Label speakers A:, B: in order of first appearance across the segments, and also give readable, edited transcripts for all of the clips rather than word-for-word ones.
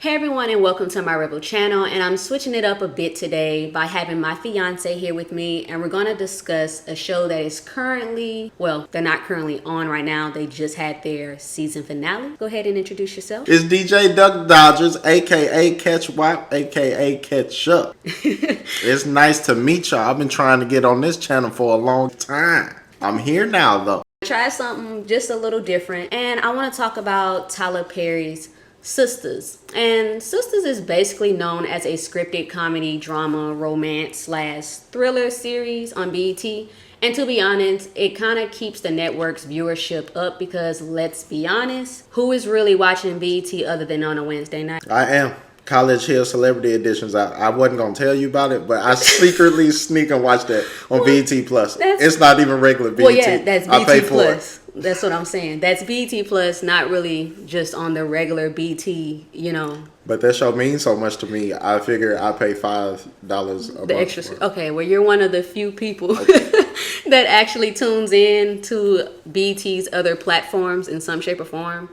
A: Hey everyone, and welcome to my Rebel channel. And I'm switching it up a bit today by having my fiance here with me, and we're going to discuss a show that is currently, well, they're not currently on right now. They just had their season finale. Go ahead and introduce yourself.
B: It's DJ Duck Dodgers, aka Catch Wap, aka Catch Up. It's nice to meet y'all. I've been trying to get on this channel for a long time. I'm here now though.
A: Try something just a little different, and I want to talk about Tylerperry's Sistas. And Sistas is basically known as a scripted comedy, drama, romance / thriller series on BET. And to be honest, it kind of keeps the network's viewership up because, let's be honest, who is really watching BET other than on a Wednesday night?
B: I am. College Hill Celebrity Editions. I wasn't going to tell you about it, but I secretly sneak and watch that on BET Plus. It's not even regular BET.
A: Well, yeah, that's BET
B: I pay for
A: Plus. That's what I'm saying. That's BET Plus, not really just on the regular BT, you know.
B: But that show means so much to me. I figure I pay $5 a month.
A: The extra. Okay, well, you're one of the few people that actually tunes in to BET's other platforms in some shape or form.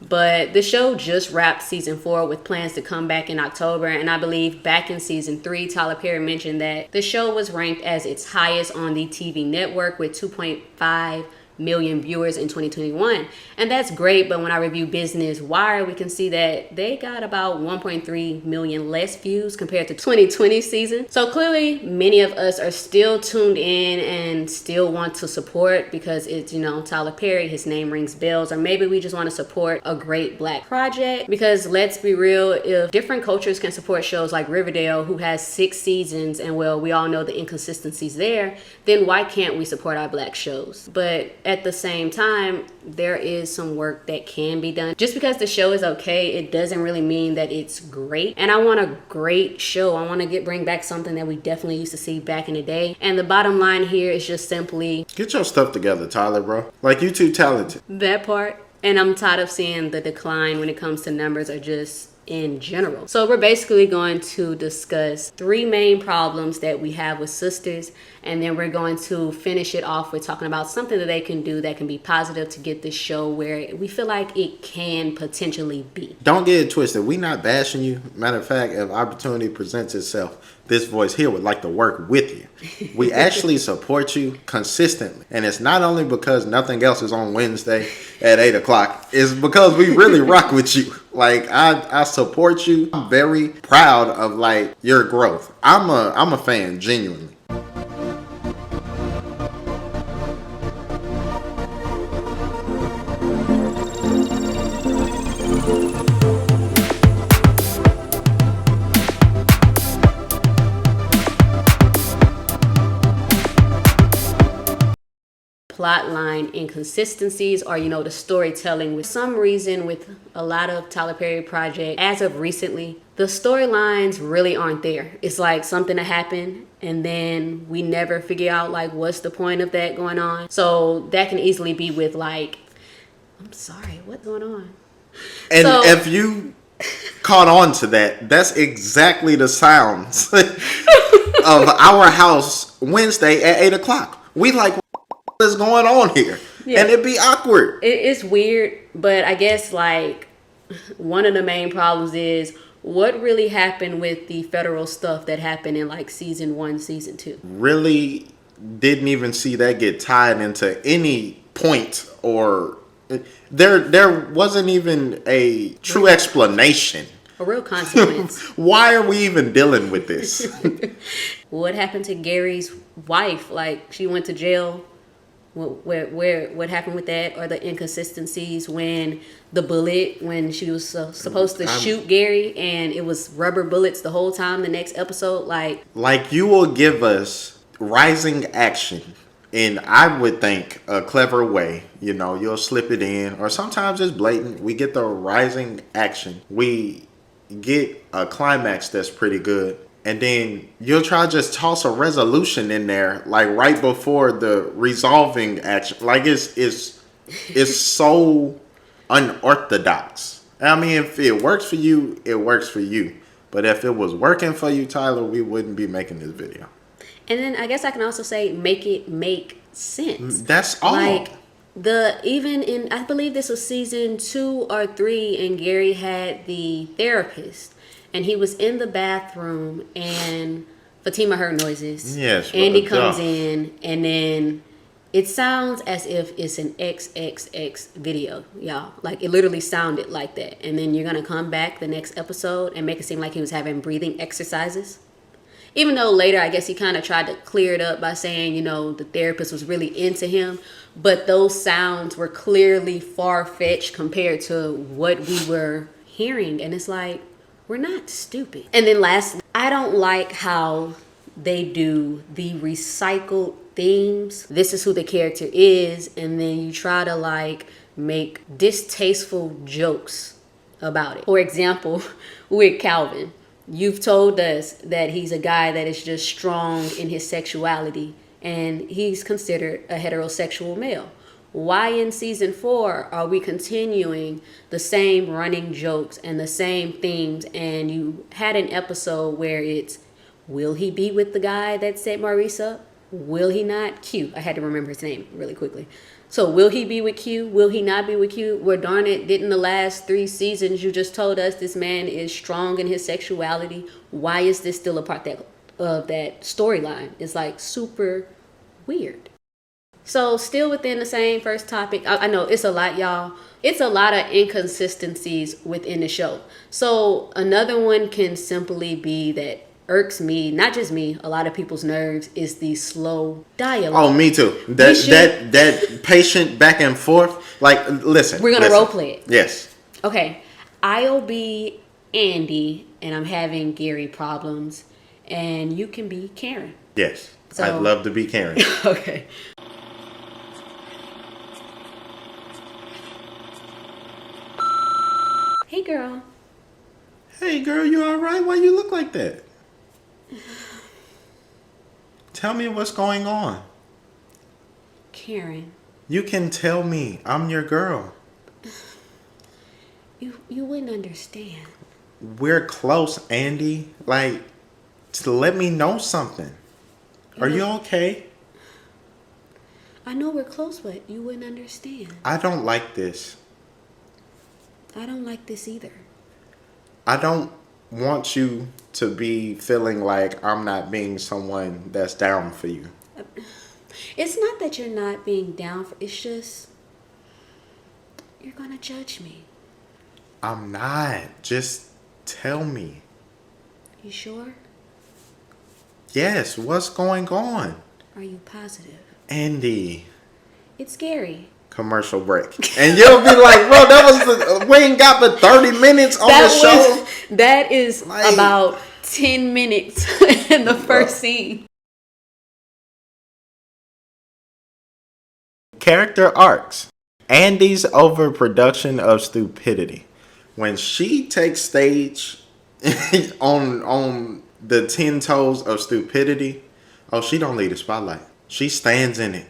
A: But the show just wrapped season 4 with plans to come back in October. And I believe back in season 3, Tyler Perry mentioned that the show was ranked as its highest on the TV network with 2.5 million viewers in 2021, and that's great. But when I review Business Wire, we can see that they got about 1.3 million less views compared to 2020 season. So clearly many of us are still tuned in and still want to support because it's, you know, Tyler Perry, his name rings bells. Or maybe we just want to support a great black project, because let's be real, if different cultures can support shows like Riverdale, who has 6 seasons, and well, we all know the inconsistencies there, then why can't we support our black shows? But at the same time, there is some work that can be done. Just because the show is okay, it doesn't really mean that it's great. And I want a great show. I want to bring back something that we definitely used to see back in the day. And the bottom line here is just simply,
B: get your stuff together, Tyler, bro. Like, you too talented.
A: That part. And I'm tired of seeing the decline when it comes to numbers or just in general. So we're basically going to discuss 3 main problems that we have with Sisters, and then we're going to finish it off with talking about something that they can do that can be positive to get this show where we feel like it can potentially be.
B: Don't get it twisted. We not bashing you. Matter of fact, if opportunity presents itself, this voice here would like to work with you. We actually support you consistently. And it's not only because nothing else is on Wednesday at 8 o'clock. It's because we really rock with you. Like, I support you. I'm very proud of, like, your growth. I'm a fan, genuinely.
A: Plotline inconsistencies, or, you know, the storytelling. With some reason, with a lot of Tyler Perry projects, as of recently, the storylines really aren't there. It's like something that happened and then we never figure out, like, what's the point of that going on. So that can easily be with, like, I'm sorry, what's going on?
B: And so, if you caught on to that, that's exactly the sounds of our house Wednesday at 8 o'clock. We like, what is going on here? Yeah. And it'd be awkward.
A: It's weird, but I guess, like, one of the main problems is what really happened with the federal stuff that happened in, like, season 1, season 2.
B: Really didn't even see that get tied into any point, or there wasn't even a true explanation.
A: A real consequence.
B: Why are we even dealing with this?
A: What happened to Gary's wife? Like, she went to jail. What happened with that? Or the inconsistencies when the bullet, when she was supposed to shoot Gary and it was rubber bullets the whole time the next episode? Like
B: you will give us rising action in, I would think, a clever way. You know, you'll slip it in, or sometimes it's blatant. We get the rising action. We get a climax that's pretty good. And then you'll try to just toss a resolution in there, like right before the resolving action. Like, it's so unorthodox. I mean, if it works for you, it works for you. But if it was working for you, Tyler, we wouldn't be making this video.
A: And then I guess I can also say, make it make sense.
B: That's all.
A: Like, Even in, I believe this was season 2 or 3, and Gary had the therapist, and he was in the bathroom, and Fatima heard noises.
B: Yes,
A: Andy
B: well,
A: comes in, and then it sounds as if it's an XXX video, y'all. Like, it literally sounded like that. And then you're gonna come back the next episode and make it seem like he was having breathing exercises. Even though later, I guess he kind of tried to clear it up by saying, the therapist was really into him. But those sounds were clearly far-fetched compared to what we were hearing. And it's like, we're not stupid. And then lastly, I don't like how they do the recycled themes. This is who the character is. And then you try to make distasteful jokes about it. For example, with Calvin. You've told us that he's a guy that is just strong in his sexuality, and he's considered a heterosexual male. Why in season 4 are we continuing the same running jokes and the same themes? And you had an episode where it's, will he be with the guy that set Maurice up? Will he not? Q. I had to remember his name really quickly. So will he be with Q? Will he not be with Q? Well, darn it, didn't the last 3 seasons you just told us this man is strong in his sexuality? Why is this still a part of that storyline? It's super weird. So still within the same first topic, I know it's a lot, y'all. It's a lot of inconsistencies within the show. So another one can simply be that irks me, not just me, a lot of people's nerves, is the slow dialogue.
B: Oh, me too. That patient back and forth. Listen.
A: We're gonna role play it.
B: Yes.
A: Okay. I'll be Andy, and I'm having Gary problems, and you can be Karen.
B: Yes. I'd love to be Karen.
A: Okay. Hey, girl.
B: Hey, girl, you all right? Why you look like that? Tell me what's going on.
A: Karen.
B: You can tell me. I'm your girl.
A: You wouldn't understand.
B: We're close, Andy. To let me know something. Are you okay?
A: I know we're close, but you wouldn't understand.
B: I don't like this.
A: I don't like this either.
B: I don't want you to be feeling like I'm not being someone that's down for you.
A: It's not that you're not being down for, it's just you're gonna judge me.
B: I'm not. Just tell me.
A: You sure?
B: Yes, what's going on?
A: Are you positive?
B: Andy.
A: It's scary.
B: Commercial break. And you'll be like, bro, we ain't got but 30 minutes on the show.
A: That is about 10 minutes in the first scene.
B: Character arcs. Andy's overproduction of stupidity. When she takes stage on the 10 toes of stupidity, she don't leave the spotlight. She stands in it.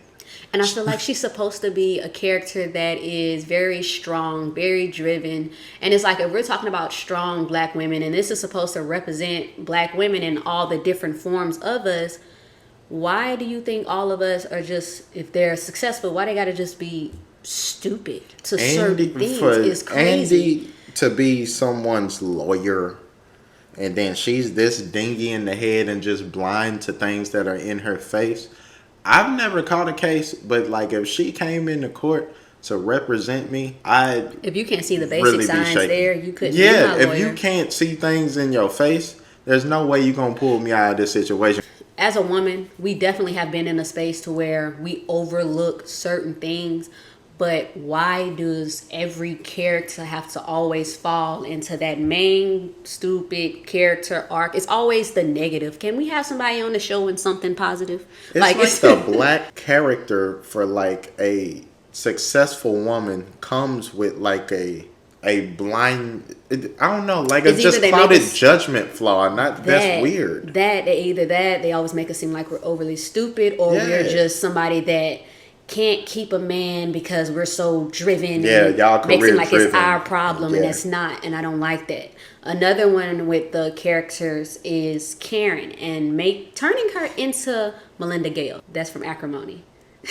A: And I feel like she's supposed to be a character that is very strong, very driven. And it's if we're talking about strong black women, and this is supposed to represent black women in all the different forms of us, why do you think all of us are just, if they're successful, why they got to just be stupid to certain things? Is crazy.
B: Andy to be someone's lawyer, and then she's this dingy in the head and just blind to things that are in her face. I've never caught a case, but if she came into court to represent me,
A: if you can't see the basic
B: really
A: signs there, you couldn't be
B: Yeah,
A: my
B: if
A: lawyer.
B: you can't see things in your face, there's no way you're going to pull me out of this situation.
A: As a woman, we definitely have been in a space to where we overlook certain things. But why does every character have to always fall into that main stupid character arc? It's always the negative. Can we have somebody on the show in something positive?
B: It's the black character for a successful woman comes with a blind, I don't know, a just clouded judgment flaw. That's weird.
A: Either they always make us seem like we're overly stupid, or we're just somebody that can't keep a man because we're so driven.
B: Yeah, y'all
A: makes it like
B: driven.
A: It's our problem, and it's not. And I don't like that. Another one with the characters is Karen, and turning her into Melinda Gale. That's from Acrimony.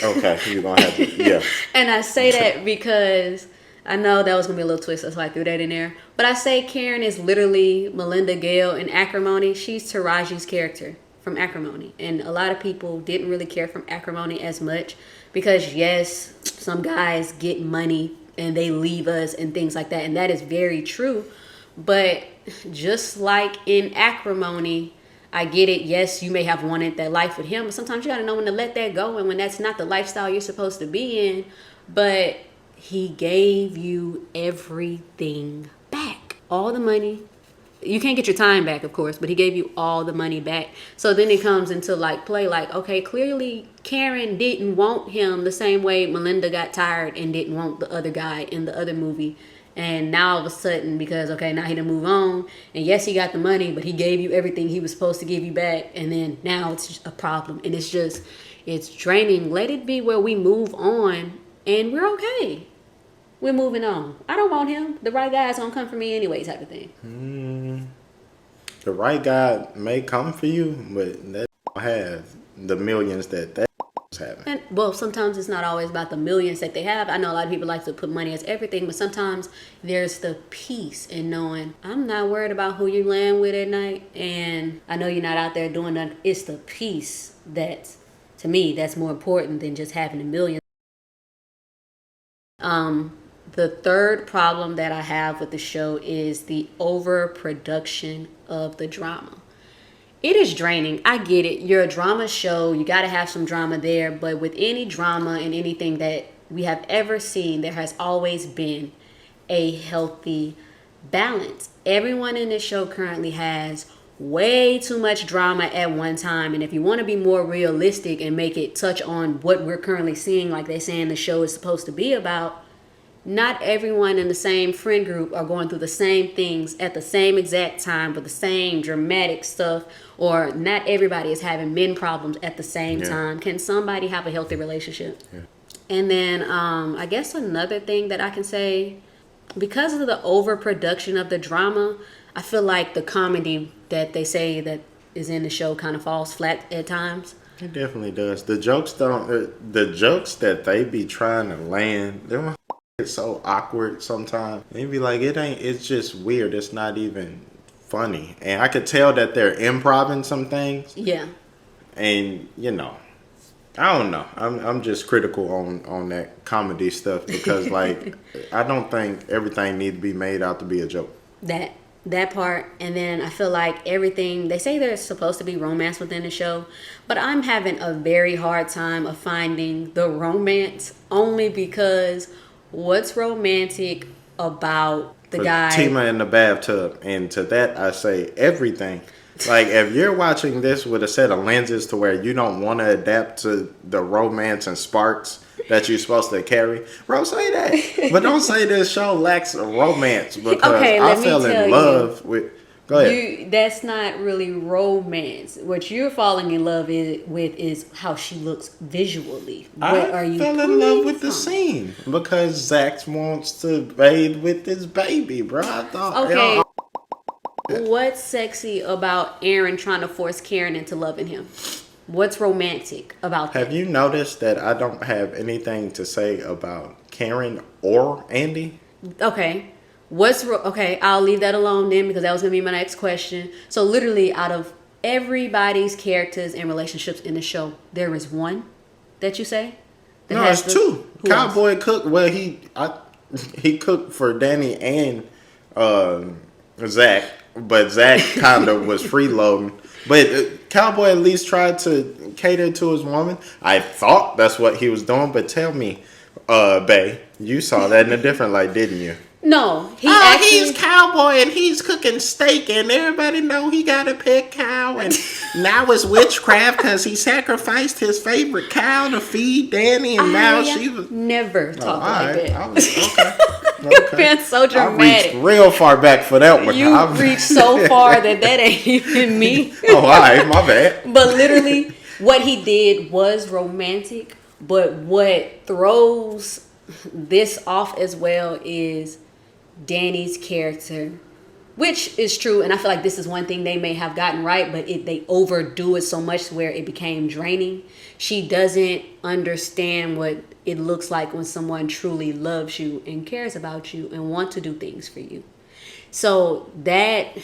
B: Okay, you're gonna have to, yeah.
A: And I say that because I know that was gonna be a little twist, that's why I threw that in there. But I say Karen is literally Melinda Gale in Acrimony. She's Taraji's character from Acrimony, and a lot of people didn't really care from Acrimony as much because yes, some guys get money and they leave us and things like that, and that is very true. But just like in Acrimony, I get it. Yes, you may have wanted that life with him, but sometimes you got to know when to let that go and when that's not the lifestyle you're supposed to be in. But he gave you everything back. All the money. You can't get your time back, of course, but he gave you all the money back. So then it comes into like play like, okay, clearly Karen didn't want him the same way Melinda got tired and didn't want the other guy in the other movie. And now all of a sudden, because okay, now he done move on, and yes, he got the money, but he gave you everything he was supposed to give you back, and then now it's just a problem, and it's draining. Let it be where we move on, and we're okay. We're moving on. I don't want him. The right guy's gonna come for me anyway, type of thing.
B: The right guy may come for you, but that have the millions that having.
A: And well, sometimes it's not always about the millions that they have. I know a lot of people like to put money as everything, but sometimes there's the peace in knowing I'm not worried about who you land with at night, and I know you're not out there doing that. It's the peace that, to me, that's more important than just having a million. The third problem that I have with the show is the overproduction of the drama. It is draining. I get it. You're a drama show. You got to have some drama there. But with any drama and anything that we have ever seen, there has always been a healthy balance. Everyone in this show currently has way too much drama at one time. And if you want to be more realistic and make it touch on what we're currently seeing, like they're saying the show is supposed to be about, not everyone in the same friend group are going through the same things at the same exact time with the same dramatic stuff, or not everybody is having men problems at the same time. Can somebody have a healthy relationship? And then I guess another thing that I can say, because of the overproduction of the drama, I feel like the comedy that they say that is in the show kind of falls flat at times.
B: It definitely does. The jokes that they be trying to land, they're so awkward sometimes. They be like, it's just weird. It's not even funny. And I could tell that they're improvising some things.
A: Yeah.
B: And, I don't know. I'm just critical on that comedy stuff because, like, I don't think everything needs to be made out to be a joke.
A: That part. And then I feel like everything, they say there's supposed to be romance within the show, but I'm having a very hard time of finding the romance, only because what's romantic about the guy?
B: Tima in the bathtub. And to that, I say everything. Like, if you're watching this with a set of lenses to where you don't want to adapt to the romance and sparks that you're supposed to carry, bro, say that. But don't say this show lacks romance because I fell in love with... Go ahead.
A: That's not really romance. What you're falling in love with is how she looks visually.
B: I fell in love with the scene because Zach wants to bathe with his baby, bro. I thought...
A: Okay. What's sexy about Aaron trying to force Karen into loving him? What's romantic about that?
B: Have you noticed that I don't have anything to say about Karen or Andy?
A: Okay. Okay, I'll leave that alone then because that was going to be my next question. So literally out of everybody's characters and relationships in the show, there is one that you say?
B: No, it's two. Cowboy cook. Well, he cooked for Danny and Zach, but Zach kind of was freeloading. But Cowboy at least tried to cater to his woman. I thought that's what he was doing, but tell me, Bae, you saw that in a different light, didn't you?
A: No,
B: he's Cowboy and he's cooking steak and everybody know he got a pet cow and now it's witchcraft because he sacrificed his favorite cow to feed Danny and now she was...
A: Never talk like that.
B: Okay.
A: You've been so dramatic.
B: I reached real far back for that one.
A: You reached so far that ain't even me.
B: Oh, all right, my bad.
A: But literally, what he did was romantic, but what throws this off as well is Danny's character Which is true, and I feel like this is one thing they may have gotten right, but they overdo it so much where it became draining. She doesn't understand what it looks like when someone truly loves you and cares about you and want to do things for you. So that,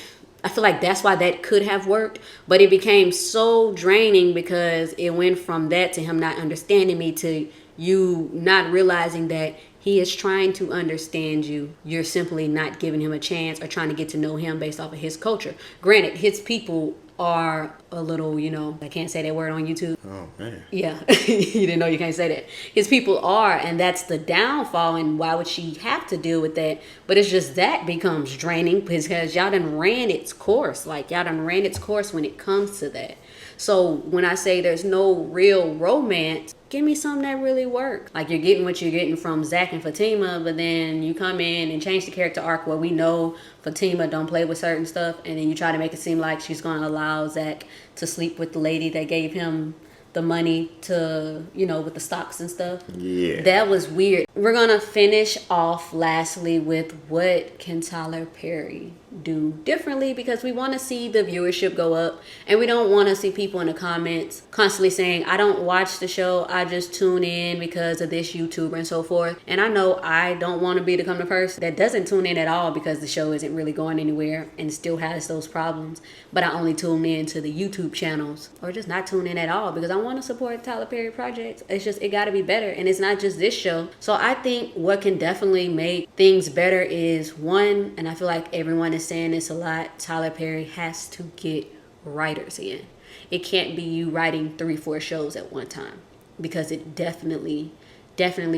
A: I feel like that's why that could have worked, but it became so draining because it went from that to him not understanding me to you not realizing that he is trying to understand you. You're simply not giving him a chance or trying to get to know him based off of his culture. Granted, his people are a little, I can't say that word on YouTube.
B: Oh, man.
A: Yeah, you didn't know you can't say that. His people are, and that's the downfall, and why would she have to deal with that? But it's just that becomes draining because y'all done ran its course. Like, y'all done ran its course when it comes to that. So when I say there's no real romance, give me something that really works. Like, you're getting what you're getting from Zach and Fatima, but then you come in and change the character arc where we know Fatima don't play with certain stuff, and then you try to make it seem like she's going to allow Zach to sleep with the lady that gave him the money to, with the stocks and stuff.
B: Yeah.
A: That was weird. We're going to finish off lastly with what can Tylerperry do differently, because we want to see the viewership go up, and we don't want to see people in the comments constantly saying, I don't watch the show, I just tune in because of this YouTuber and so forth. And I know I don't want to be the kind of person that doesn't tune in at all because the show isn't really going anywhere and still has those problems, but I only tune in to the YouTube channels, or just not tune in at all because I want to support Tylerperry projects. It's just, it got to be better, and it's not just this show. So I think what can definitely make things better is, one, and I feel like everyone is saying this a lot, Tylerperry has to get writers in. It can't be you writing 3-4 shows at one time, because it definitely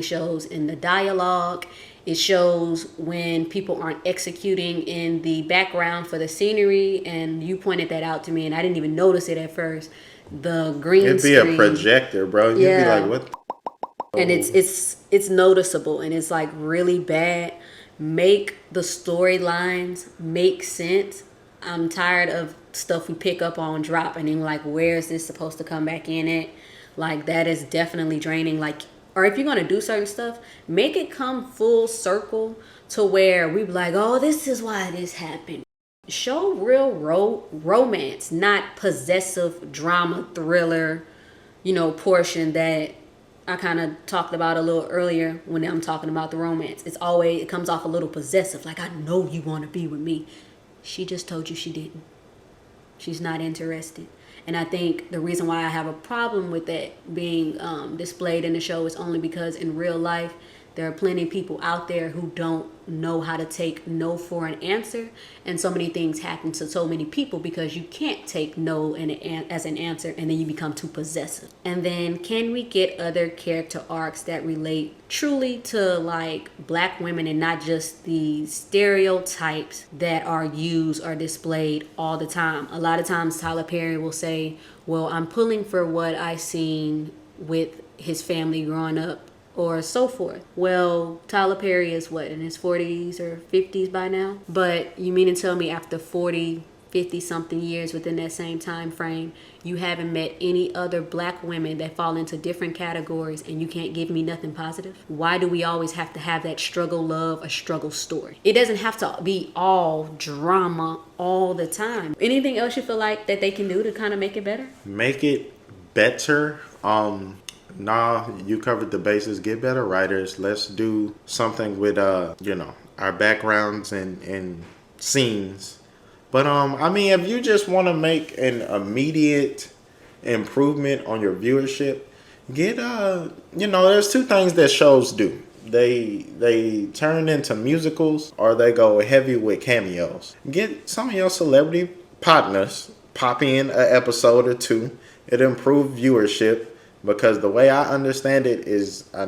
A: shows in the dialogue. It shows when people aren't executing in the background for the scenery, and you pointed that out to me and I didn't even notice it at first. The green
B: It'd be
A: screen,
B: a projector, bro. You'd be like, what?
A: and it's noticeable, and it's like really bad. Make the storylines make sense. I'm tired of stuff we pick up on drop and then like, where is this supposed to come back in it? Like, that is definitely draining. Like, or if you're gonna do certain stuff, make it come full circle to where we be like, oh, this is why this happened. Show real romance, not possessive drama thriller, portion that I kind of talked about a little earlier when I'm talking about the romance. It comes off a little possessive. Like, I know you want to be with me. She just told you she didn't. She's not interested. And I think the reason why I have a problem with that being displayed in the show is only because in real life, there are plenty of people out there who don't know how to take no for an answer. And so many things happen to so many people because you can't take no as an answer, and then you become too possessive. And then, can we get other character arcs that relate truly to like black women and not just the stereotypes that are used or displayed all the time? A lot of times Tylerperry will say, well, I'm pulling for what I seen with his family growing up, or so forth. Well, Tylerperry is what, in his 40s or 50s by now? But you mean to tell me after 40, 50 something years within that same time frame, you haven't met any other black women that fall into different categories, and you can't give me nothing positive? Why do we always have to have that struggle love, a struggle story? It doesn't have to be all drama all the time. Anything else you feel like that they can do to kind of make it better?
B: Make it better. Nah, you covered the bases. Get better writers. Let's do something with our backgrounds and scenes. But I mean, if you just want to make an immediate improvement on your viewership, get there's two things that shows do. They turn into musicals, or they go heavy with cameos. Get some of your celebrity partners, pop in an episode or two. It improve viewership. Because the way I understand it is a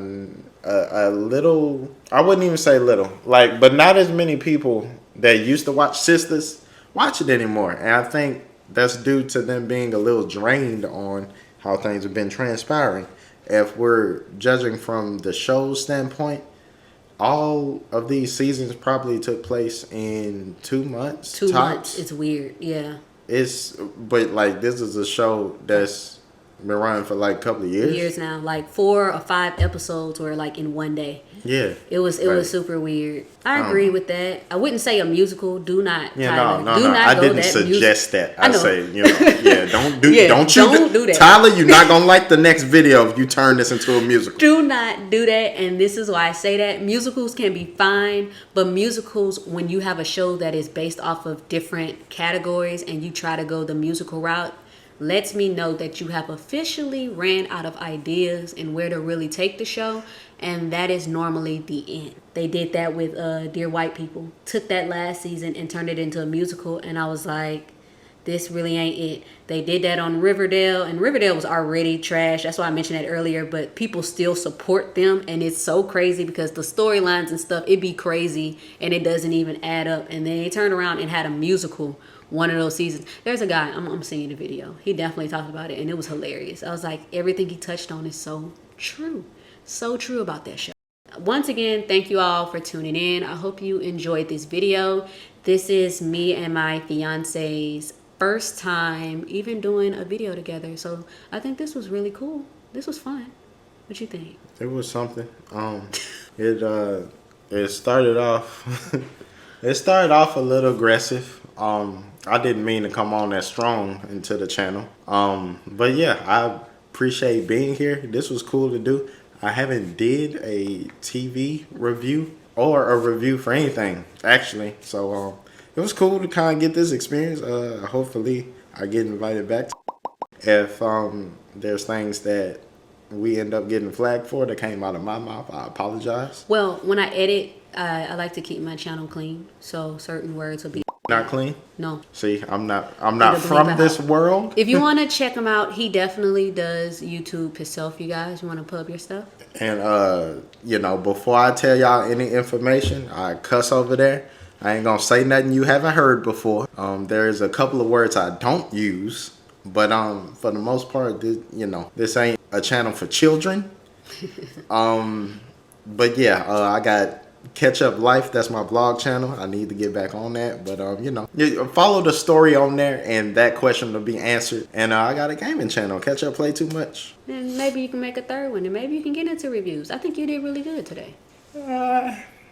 B: little, I wouldn't even say little, but not as many people that used to watch Sisters watch it anymore. And I think that's due to them being a little drained on how things have been transpiring. If we're judging from the show's standpoint, all of these seasons probably took place in 2 months.
A: 2 months. It's weird. Yeah.
B: But this is a show that's been running for like a couple of years.
A: Years now, like 4 or 5 episodes were like in one day.
B: Yeah,
A: It was super weird. I agree with that. I wouldn't say a musical. Do not,
B: Yeah,
A: Tyler.
B: no.
A: Do not
B: I
A: go
B: didn't
A: that
B: suggest
A: music.
B: that. I say, don't do,
A: Yeah,
B: don't
A: do that.
B: Tyler, you're not gonna like the next video if you turn this into a musical.
A: Do not do that, and this is why I say that. Musicals can be fine, but musicals, when you have a show that is based off of different categories and you try to go the musical route, lets me know that you have officially ran out of ideas and where to really take the show, and that is normally the end. They did that with Dear White People. Took that last season and turned it into a musical, and I was like, this really ain't it. They did that on Riverdale, and Riverdale was already trash. That's why I mentioned that earlier, but people still support them, and it's so crazy because the storylines and stuff, it be crazy, and it doesn't even add up. And then they turned around and had a musical one of those seasons. There's a guy, I'm seeing the video. He definitely talked about it, and it was hilarious. I was like, everything he touched on is so true. So true about that show. Once again, thank you all for tuning in. I hope you enjoyed this video. This is me and my fiance's first time even doing a video together. So I think this was really cool. This was fun. What you think?
B: It was something. It started off it started off a little aggressive. I didn't mean to come on that strong into the channel. But yeah, I appreciate being here. This was cool to do. I haven't did a TV review or a review for anything actually. So it was cool to kind of get this experience. Hopefully I get invited back. If there's things that we end up getting flagged for that came out of my mouth, I apologize.
A: Well, when I edit, I like to keep my channel clean. So certain words will be
B: Not clean?
A: no.
B: See, I'm not from this world.
A: If you want to check him out, he definitely does YouTube himself, you guys. You want to pub your stuff?
B: And before I tell y'all any information, I cuss over there. I ain't gonna say nothing you haven't heard before. There's a couple of words I don't use, but for the most part, this ain't a channel for children. But yeah, I got Catch Up Life. That's my vlog channel. I need to get back on that, but you follow the story on there, and that question will be answered. And I got a gaming channel, Catch Up Play Too Much.
A: And maybe you can make a third one, and maybe you can get into reviews. I think you did really good today.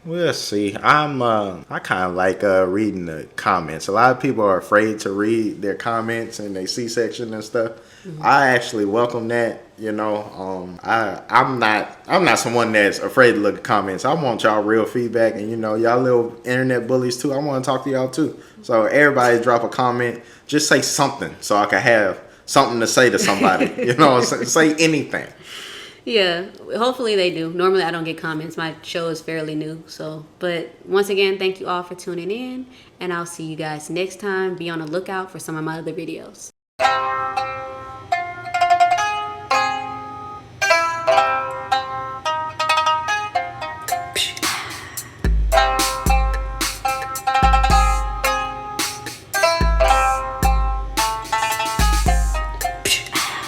B: We'll see. I kind of like reading the comments. A lot of people are afraid to read their comments and they C-section and stuff. Mm-hmm. I actually welcome that. I'm not someone that's afraid to look at comments. I want y'all real feedback, and y'all little internet bullies too. I want to talk to y'all too. So everybody drop a comment. Just say something so I can have something to say to somebody. Say anything.
A: Yeah, hopefully they do. Normally I don't get comments. My show is fairly new. But once again, thank you all for tuning in, and I'll see you guys next time. Be on the lookout for some of my other videos.